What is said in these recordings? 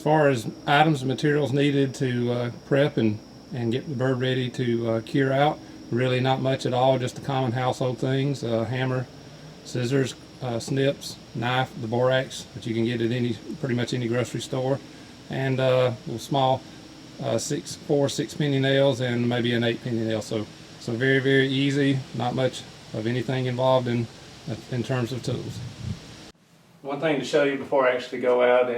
far as items and materials needed to prep and get the bird ready to cure out, really not much at all, just the common household things: hammer, scissors, snips, knife, the borax that you can get at pretty much any grocery store, and little small 4 6-penny nails and maybe an 8-penny nail. So very, very easy, not much of anything involved in terms of tools. One thing to show you before I actually go out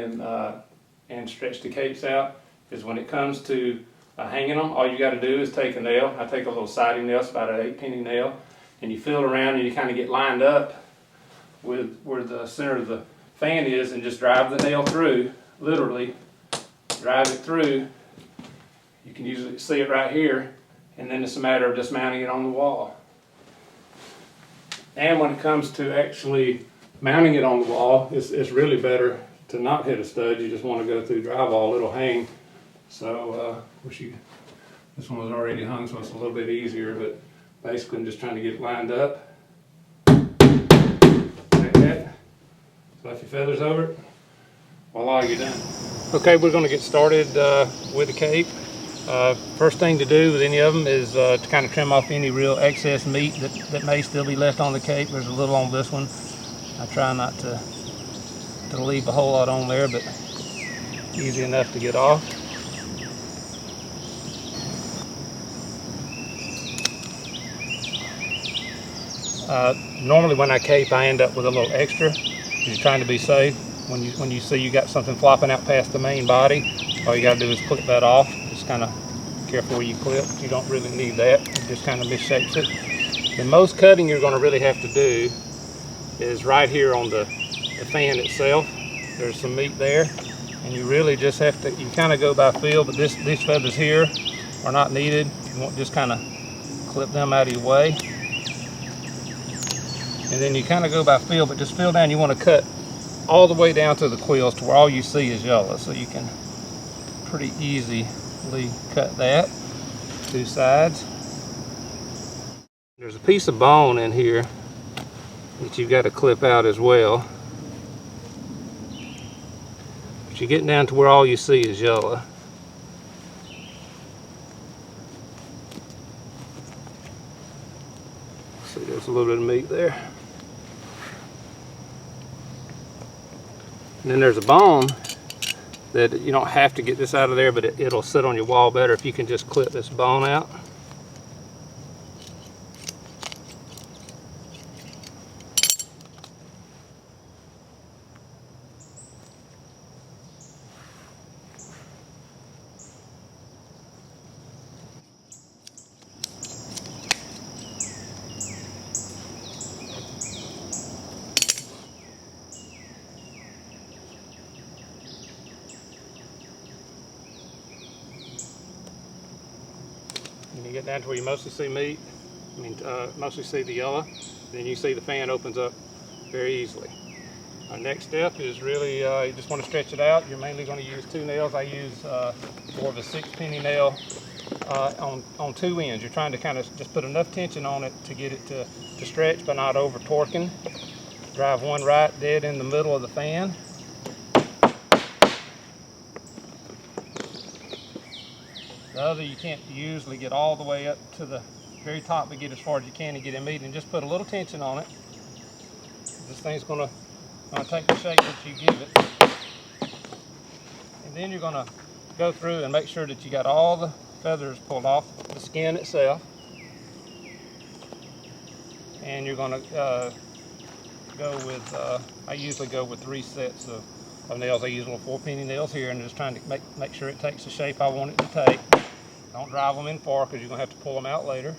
and stretch the capes out is when it comes to hanging them, all you got to do is take a nail. I take a little siding nail, it's about an 8-penny nail, and you feel around and you kind of get lined up with where the center of the fan is, and just drive the nail through, literally drive it through. You can usually see it right here, and then it's a matter of just mounting it on the wall. And when it comes to actually mounting it on the wall, it's really better to not hit a stud. You just want to go through drywall, it'll hang. So this one was already hung, so it's a little bit easier, but basically I'm just trying to get it lined up like that. Fluff your feathers over it. Voila, you're done. Okay, we're going to get started with the cape. First thing to do with any of them is to kind of trim off any real excess meat that may still be left on the cape. There's a little on this one. I try not to leave a whole lot on there, but easy enough to get off. Normally when I cape, I end up with a little extra. You're trying to be safe. When you see you got something flopping out past the main body, all you got to do is clip that off. Just kind of careful where you clip. You don't really need that. It just kind of misshapes it. The most cutting you're going to really have to do is right here on the fan itself. There's some meat there, and you really just have to, you kind of go by feel, but these feathers here are not needed. You want just kind of clip them out of your way. And then you kind of go by feel, but just feel down. You want to cut all the way down to the quills to where all you see is yellow. So you can pretty easily cut that, 2 sides. There's a piece of bone in here that you've got to clip out as well. But you're getting down to where all you see is yellow. See, there's a little bit of meat there. And then there's a bone that you don't have to get this out of there, but it'll sit on your wall better if you can just clip this bone out. And you get down to where you mostly see meat, mostly see the yellow, then you see the fan opens up very easily. Our next step is really, you just want to stretch it out. You're mainly going to use 2 nails. I use more of a 6-penny nail on 2 ends. You're trying to kind of just put enough tension on it to get it to stretch, but not over torquing. Drive one right dead in the middle of the fan. The other, you can't usually get all the way up to the very top, but get as far as you can to get in meat, and just put a little tension on it. This thing's going to take the shape that you give it. And then you're going to go through and make sure that you got all the feathers pulled off the skin itself. And you're going to go with, I usually go with 3 sets of nails. I use little 4-penny nails here, and just trying to make sure it takes the shape I want it to take. Don't drive them in far, because you're going to have to pull them out later.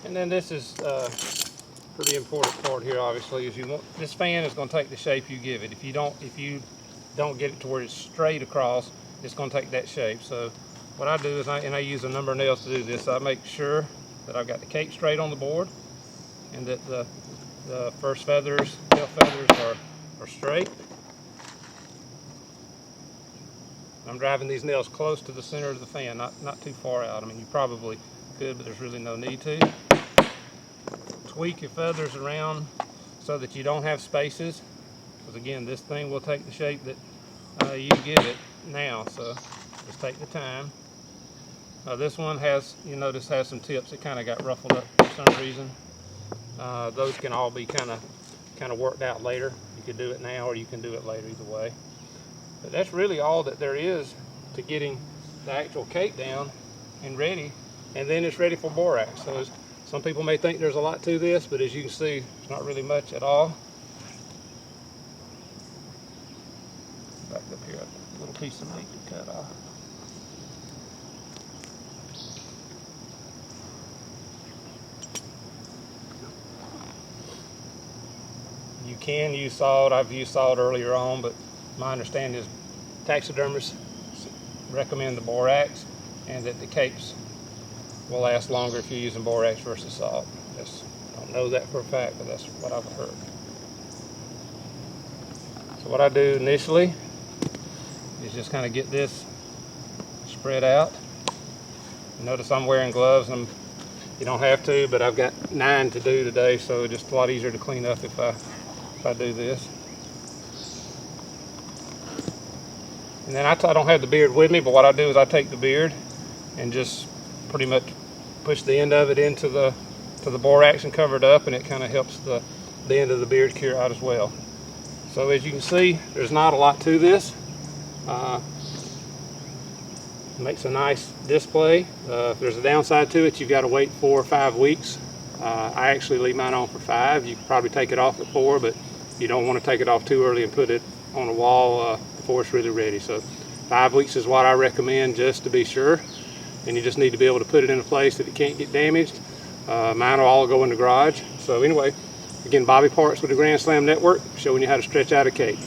And then this is pretty important part here, obviously, is this fan is going to take the shape you give it. If you don't get it to where it's straight across, it's going to take that shape. So what I do is, I use a number of nails to do this. I make sure that I've got the cape straight on the board, and that the first feathers, tail feathers are straight. I'm driving these nails close to the center of the fan, not too far out. I mean, you probably could, but there's really no need to. Tweak your feathers around so that you don't have spaces, because again, this thing will take the shape that you give it now, so just take the time. This one has, you notice, has some tips that kind of got ruffled up for some reason. Those can all be kind of worked out later. You could do it now or you can do it later, either way. But that's really all that there is to getting the actual cape down and ready, and then it's ready for borax. So some people may think there's a lot to this, but as you can see, it's not really much at all. Back up here, a little piece of meat to cut off. You can use salt. I've used salt earlier on, but my understanding is taxidermists recommend the borax, and that the capes will last longer if you're using borax versus salt. I don't know that for a fact, but that's what I've heard. So what I do initially is just kind of get this spread out. Notice I'm wearing gloves, and you don't have to, but I've got 9 to do today, so it's just a lot easier to clean up if I do this. And then I don't have the beard with me, but what I do is I take the beard and just pretty much push the end of it into the borax and cover it up, and it kind of helps the end of the beard cure out as well. So as you can see, there's not a lot to this. Makes a nice display. If there's a downside to it, you've got to wait 4 or 5 weeks. I actually leave mine on for 5. You can probably take it off at 4, but you don't want to take it off too early and put it on a wall before it's really ready. So 5 weeks is what I recommend, just to be sure. And you just need to be able to put it in a place that it can't get damaged. Mine will all go in the garage. So anyway, again, Bobby Parks with the Grand Slam Network, showing you how to stretch out a cape.